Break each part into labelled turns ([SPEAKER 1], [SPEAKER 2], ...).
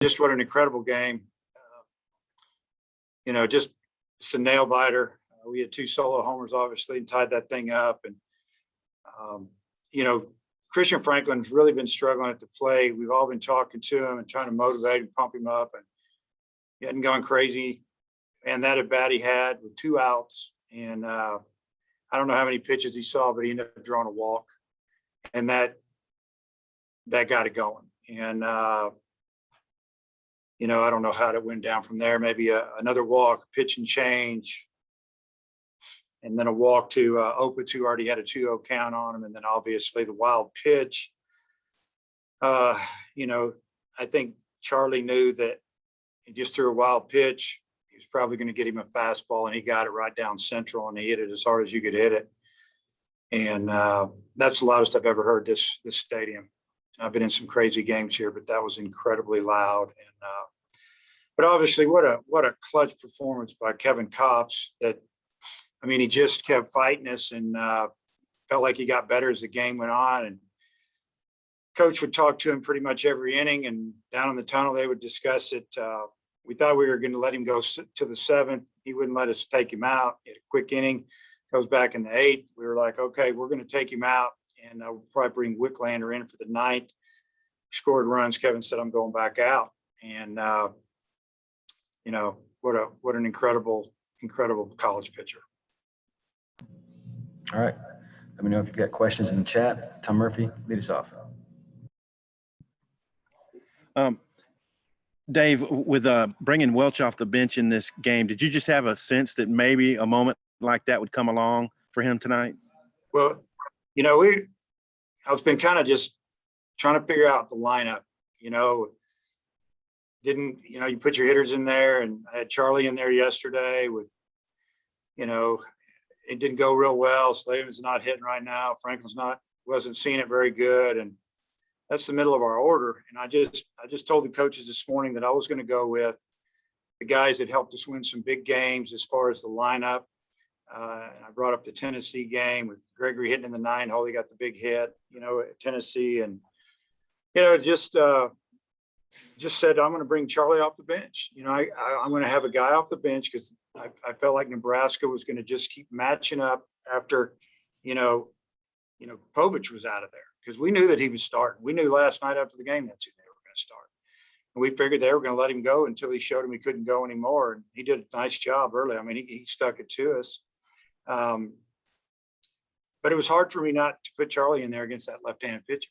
[SPEAKER 1] Just what an incredible game. Just it's a nail biter. We had two solo homers, obviously, and tied that thing up. And, um, you know, Christian Franklin's really been struggling at the plate. We've all been talking to him and trying to motivate and pump him up. And he hadn't gone crazy. And that at bat he had with 2 outs. And I don't know how many pitches he saw, but he ended up drawing a walk. And that got it going. And, I don't know how it went down from there. Maybe another walk, pitch and change, and then a walk to Opitz, who already had a 2-0 count on him. And then obviously the wild pitch. I think Charlie knew that he just threw a wild pitch. He was probably going to get him a fastball, and he got it right down central, and he hit it as hard as you could hit it. And that's the loudest I've ever heard this stadium. I've been in some crazy games here, but that was incredibly loud. And but obviously, what a clutch performance by Kevin Kopps. He just kept fighting us, and felt like he got better as the game went on. And coach would talk to him pretty much every inning, and down in the tunnel they would discuss it. We thought we were going to let him go to the 7th. He wouldn't let us take him out. He had a quick inning, goes back in the 8th. We were like, okay, we're going to take him out, and we'll probably bring Wicklander in for the 9th. Scored runs. Kevin said, I'm going back out. And, what an incredible college pitcher.
[SPEAKER 2] All right. Let me know if you've got questions in the chat. Tom Murphy, lead us off.
[SPEAKER 3] Dave, with bringing Welch off the bench in this game, did you just have a sense that maybe a moment like that would come along for him tonight?
[SPEAKER 1] Well, I've been kind of just trying to figure out the lineup. You put your hitters in there, and I had Charlie in there yesterday with, it didn't go real well. Slavin's not hitting right now. Franklin's wasn't seeing it very good. And that's the middle of our order. And I just told the coaches this morning that I was going to go with the guys that helped us win some big games as far as the lineup. I brought up the Tennessee game with Gregory hitting in the 9 hole. He got the big hit, at Tennessee. And, just said, I'm going to bring Charlie off the bench. I'm going to have a guy off the bench because I felt like Nebraska was going to just keep matching up after, Povich was out of there, because we knew that he was starting. We knew last night after the game that's who they were going to start. And we figured they were going to let him go until he showed him he couldn't go anymore. And he did a nice job early. He stuck it to us. But it was hard for me not to put Charlie in there against that left-handed pitcher.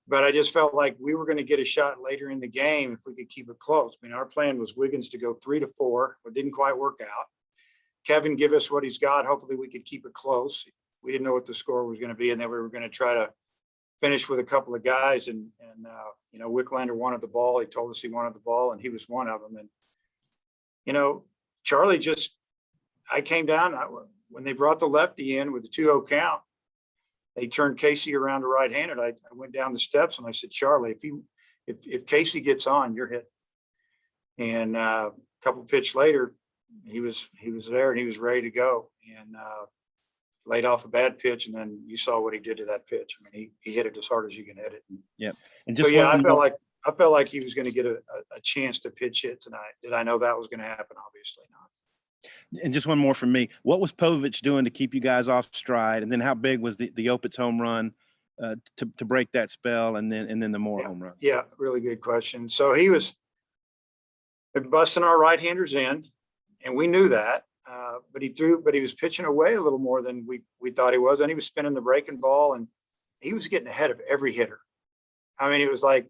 [SPEAKER 1] But I just felt like we were going to get a shot later in the game if we could keep it close. Our plan was Wiggins to go 3-4. It didn't quite work out. Kevin give us what he's got. Hopefully we could keep it close. We didn't know what the score was going to be, and then we were going to try to finish with a couple of guys. And Wicklander wanted the ball. He told us he wanted the ball, and he was one of them. And, Charlie I came down when they brought the lefty in with the 2-0 count. They turned Casey around to right-handed. I went down the steps and I said, Charlie, if Casey gets on, you're hit. And a couple pitch later, he was there and he was ready to go, and laid off a bad pitch. And then you saw what he did to that pitch. He hit it as hard as you can hit it. And
[SPEAKER 3] just
[SPEAKER 1] I felt like he was going to get a chance to pitch hit tonight. Did I know that was going to happen? Obviously not.
[SPEAKER 3] And just one more from me. What was Povich doing to keep you guys off stride? And then how big was the Opitz home run to break that spell, and then the Moore home run?
[SPEAKER 1] Yeah, really good question. So he was busting our right-handers in, and we knew that. But he was pitching away a little more than we thought he was, and he was spinning the breaking ball, and he was getting ahead of every hitter. It was like,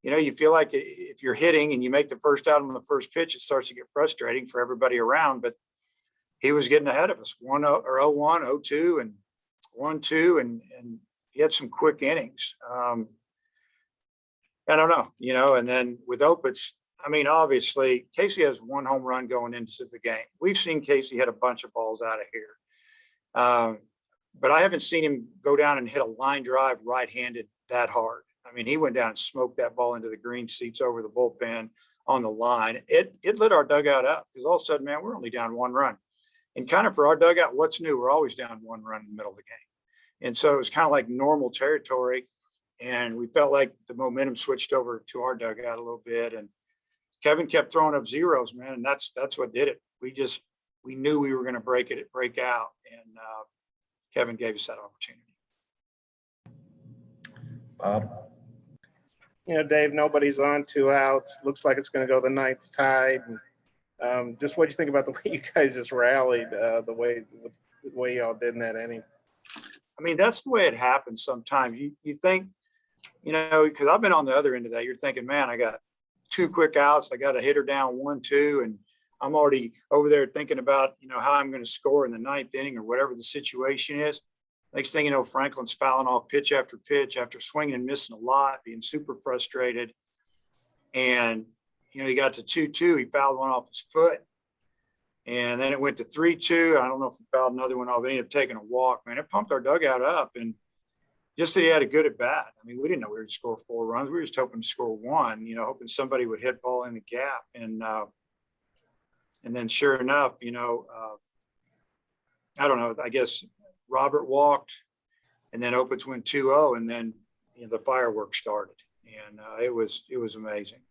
[SPEAKER 1] you feel like if you're hitting and you make the first out on the first pitch, it starts to get frustrating for everybody around. But he was getting ahead of us, 1-0 or 0-1, 0-2, and 1-2, and he had some quick innings. I don't know, and then with Opitz, obviously Casey has 1 home run going into the game. We've seen Casey hit a bunch of balls out of here, but I haven't seen him go down and hit a line drive right-handed that hard. He went down and smoked that ball into the green seats over the bullpen on the line. It lit our dugout up, because all of a sudden, man, we're only down 1 run. And kind of for our dugout, what's new? We're always down 1 run in the middle of the game. And so it was kind of like normal territory. and we felt like the momentum switched over to our dugout a little bit. And Kevin kept throwing up zeros, man, and that's what did it. We knew we were going to break out, and Kevin gave us that opportunity.
[SPEAKER 2] Bob?
[SPEAKER 4] Dave, nobody's on, 2 outs. Looks like it's going to go the ninth tide. And, just what do you think about the way you guys just rallied, the way y'all did in that inning?
[SPEAKER 1] I mean, that's the way it happens sometimes. You think, because I've been on the other end of that. You're thinking, man, I got 2 quick outs. I got a hitter down 1-2, and I'm already over there thinking about, how I'm going to score in the ninth inning or whatever the situation is. Next thing you know, Franklin's fouling off pitch after pitch after swinging and missing a lot, being super frustrated. And, he got to 2-2. He fouled one off his foot. And then it went to 3-2. I don't know if he fouled another one off. He ended up taking a walk, man. It pumped our dugout up. And just that he had a good at bat. I mean, we didn't know we were going to score 4 runs. We were just hoping to score 1, hoping somebody would hit ball in the gap. And then sure enough, I don't know, I guess Robert walked, and then Opitz went 2-0, and then the fireworks started. And it was amazing.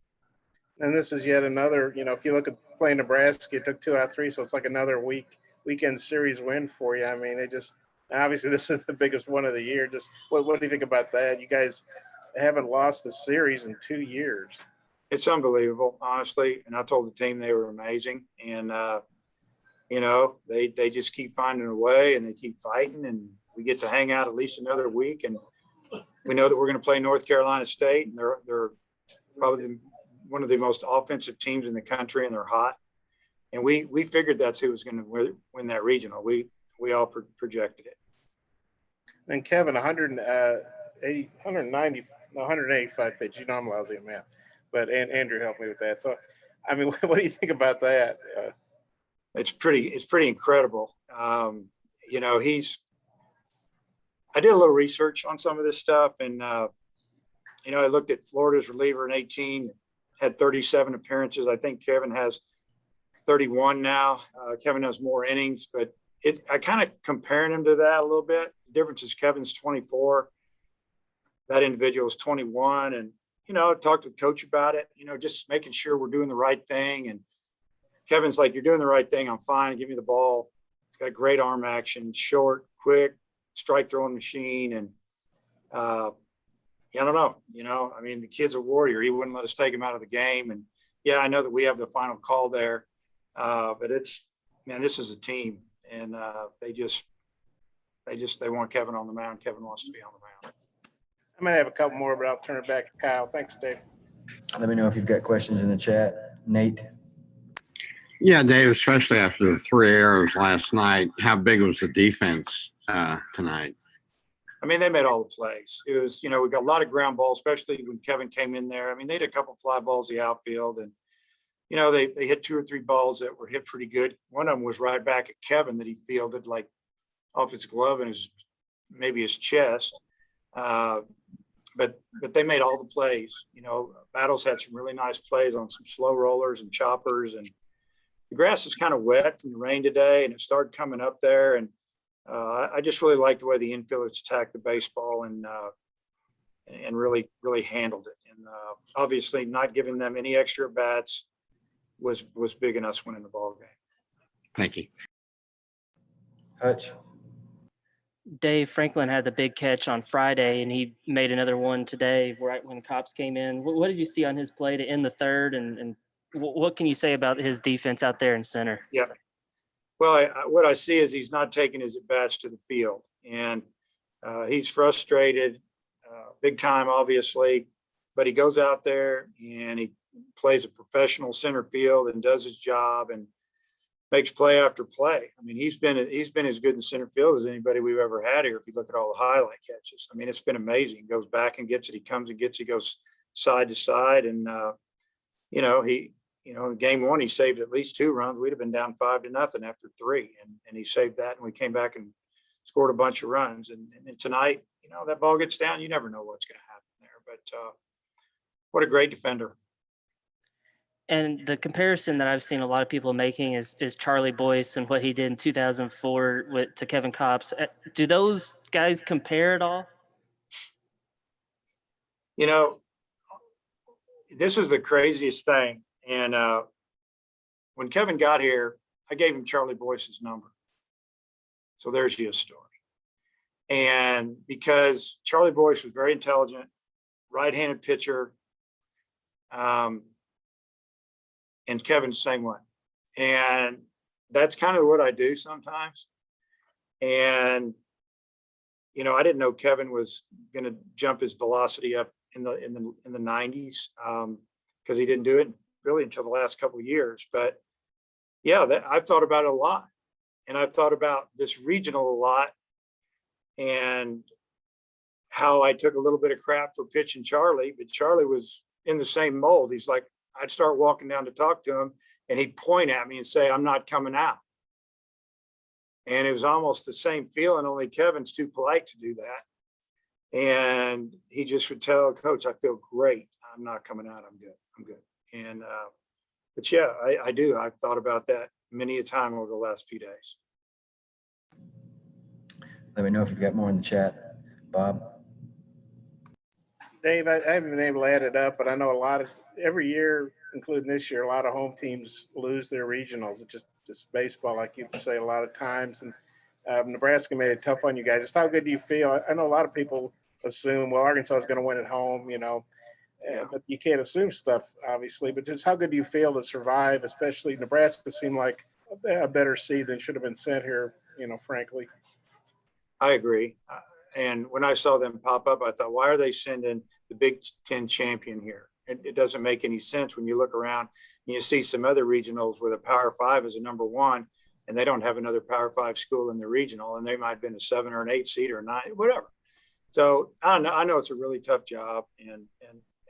[SPEAKER 4] And this is yet another, if you look at playing Nebraska, it took 2 out of 3, so it's like another weekend series win for you. I mean, obviously this is the biggest one of the year. Just what do you think about that? You guys haven't lost a series in 2 years.
[SPEAKER 1] It's unbelievable, honestly. And I told the team they were amazing. And, they just keep finding a way, and they keep fighting, and we get to hang out at least another week. And we know that we're going to play North Carolina State, and they're probably one of the most offensive teams in the country, and they're hot. And we figured that's who was going to win that regional. We all projected it.
[SPEAKER 4] And Kevin, 185 pitches. I'm lousy at math, but Andrew helped me with that. So, I mean, what do you think about that?
[SPEAKER 1] It's pretty incredible. I did a little research on some of this stuff, and I looked at Florida's reliever in 18, had 37 appearances. I think Kevin has 31 now. Kevin has more innings, but I kind of comparing him to that a little bit. The difference is Kevin's 24. That individual is 21. And, I talked with coach about it, just making sure we're doing the right thing. And Kevin's like, you're doing the right thing. I'm fine. Give me the ball. It's got great arm action, short, quick, strike throwing machine. And, I don't know, I mean, the kid's a warrior. He wouldn't let us take him out of the game. And yeah, I know that we have the final call there. But this is a team, and they want Kevin on the mound. Kevin wants to be on the mound.
[SPEAKER 4] I might have a couple more, but I'll turn it back to Kyle. Thanks, Dave.
[SPEAKER 2] Let me know if you've got questions in the chat. Nate?
[SPEAKER 5] Yeah, Dave, especially after the 3 errors last night, how big was the defense tonight?
[SPEAKER 1] I mean, they made all the plays. It was, we got a lot of ground balls, especially when Kevin came in there. I mean, they had a couple fly balls the outfield, and, they hit 2 or 3 balls that were hit pretty good. One of them was right back at Kevin that he fielded like off his glove and maybe his chest. But they made all the plays. Battles had some really nice plays on some slow rollers and choppers, and the grass is kind of wet from the rain today, and it started coming up there. And I just really liked the way the infielders attacked the baseball and really, really handled it. And obviously not giving them any extra bats was big in us winning the ball game.
[SPEAKER 5] Thank you.
[SPEAKER 2] Hutch?
[SPEAKER 6] Dave, Franklin had the big catch on Friday, and he made another one today right when Cops came in. What did you see on his play to end the third, and what can you say about his defense out there in center?
[SPEAKER 1] Yeah. Well, what I see is he's not taking his at-bats to the field, and he's frustrated, big time, obviously, but he goes out there and he plays a professional center field and does his job and makes play after play. I mean, he's been as good in center field as anybody we've ever had here. If you look at all the highlight catches, I mean, it's been amazing. He goes back and gets it. He comes and gets it. He goes side to side, and in game 1, he saved at least 2 runs. We'd have been down 5-0 after 3, and he saved that, and we came back and scored a bunch of runs. And tonight, that ball gets down. You never know what's going to happen there. But what a great defender.
[SPEAKER 6] And the comparison that I've seen a lot of people making is Charlie Boyce and what he did in 2004 to Kevin Kopps. Do those guys compare at all?
[SPEAKER 1] You know, this is the craziest thing. And when Kevin got here, I gave him Charlie Boyce's number. So there's your story. And because Charlie Boyce was very intelligent, right-handed pitcher, and Kevin's the same way. And that's kind of what I do sometimes. And, you know, I didn't know Kevin was going to jump his velocity up in the 90s because he didn't do it really until the last couple of years. But yeah, I've thought about it a lot, and I've thought about this regional a lot, and how I took a little bit of crap for pitching Charlie, but Charlie was in the same mold. He's like, I'd start walking down to talk to him, and he'd point at me and say, I'm not coming out. And it was almost the same feeling, only Kevin's too polite to do that. And he just would tell Coach, I feel great. I'm not coming out. I'm good. I'm good. And, but yeah, I do. I've thought about that many a time over the last few days.
[SPEAKER 2] Let me know if you've got more in the chat. Bob?
[SPEAKER 4] Dave, I haven't been able to add it up, but I know every year, including this year, a lot of home teams lose their regionals. It's just baseball, like you say, a lot of times. And Nebraska made it tough on you guys. Just how good do you feel? I know a lot of people assume, well, Arkansas is going to win at home, you know, but you can't assume stuff, obviously. But just how good do you feel to survive, especially Nebraska seemed like a better seed than should have been sent here, you know, frankly.
[SPEAKER 1] I agree. And when I saw them pop up, I thought, why are they sending the Big Ten champion here? It doesn't make any sense when you look around and you see some other regionals where the Power Five is a number one, and they don't have another Power Five school in the regional, and they might have been a 7 or an 8 seed or 9, whatever. So I know it's a really tough job, and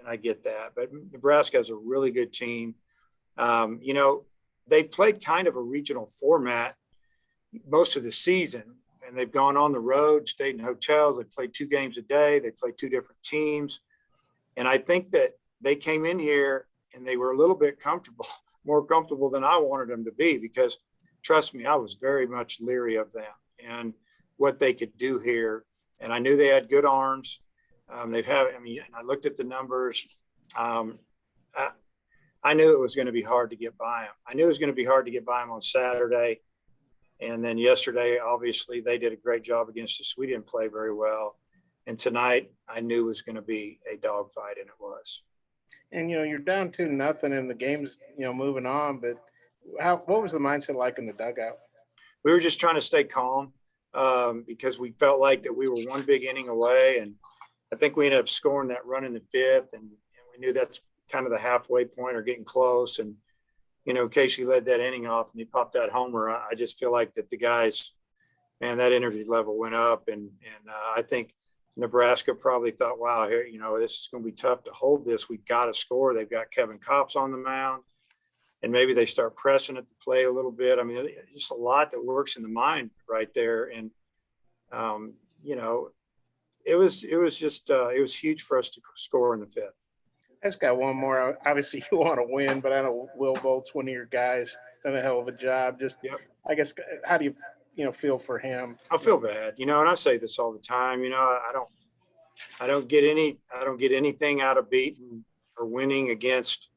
[SPEAKER 1] I get that. But Nebraska has a really good team. You know, they played kind of a regional format most of the season. And they've gone on the road, stayed in hotels. They played 2 games a day. They played 2 different teams. And I think that they came in here and they were a little bit comfortable, more comfortable than I wanted them to be, because trust me, I was very much leery of them and what they could do here. And I knew they had good arms. I looked at the numbers. I knew it was going to be hard to get by them. I knew it was going to be hard to get by them on Saturday. And then yesterday, obviously, they did a great job against us. We didn't play very well. And tonight, I knew was going to be a dogfight, and it was.
[SPEAKER 4] And, you know, you're down 2-0 and the game's, you know, moving on. But what was the mindset like in the dugout?
[SPEAKER 1] We were just trying to stay calm because we felt like that we were one big inning away. And I think we ended up scoring that run in the 5th. And we knew that's kind of the halfway point or getting close. And you know, Casey led that inning off and he popped that homer. I just feel like that the guys, man, that energy level went up. And I think Nebraska probably thought, wow, here, you know, this is going to be tough to hold this. We've got to score. They've got Kevin Kopps on the mound. And maybe they start pressing at the plate a little bit. I mean, just a lot that works in the mind right there. And, you know, it was huge for us to score in the 5th.
[SPEAKER 4] I just got one more. Obviously, you want to win, but I know Will Bolt's one of your guys. Done a hell of a job. Just,
[SPEAKER 1] yep.
[SPEAKER 4] I guess, how do you feel for him?
[SPEAKER 1] I feel bad, you know, and I say this all the time. You know, I don't get anything out of beating or winning against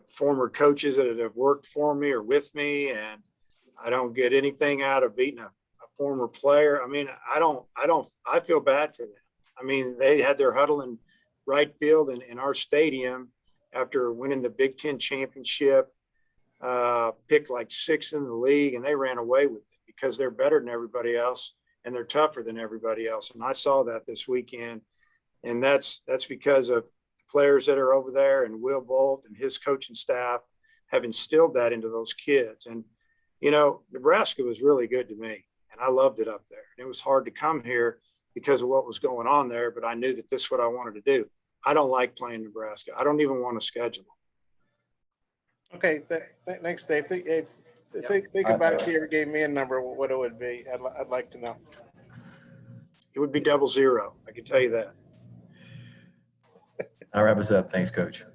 [SPEAKER 1] former coaches that have worked for me or with me, and I don't get anything out of beating a former player. I mean, I feel bad for them. I mean, they had their huddle in right field in our stadium after winning the Big Ten championship, picked like 6th in the league, and they ran away with it because they're better than everybody else and they're tougher than everybody else. And I saw that this weekend, and that's because of the players that are over there, and Will Bolt and his coaching staff have instilled that into those kids. And, you know, Nebraska was really good to me, and I loved it up there. And it was hard to come here because of what was going on there, but I knew that this is what I wanted to do. I don't like playing Nebraska. I don't even want to schedule.
[SPEAKER 4] Okay, thanks, Dave. Think about it. If you ever gave me a number, what it would be. I'd like to know.
[SPEAKER 1] It would be 00. I can tell you that.
[SPEAKER 2] I'll wrap us up. Thanks, Coach.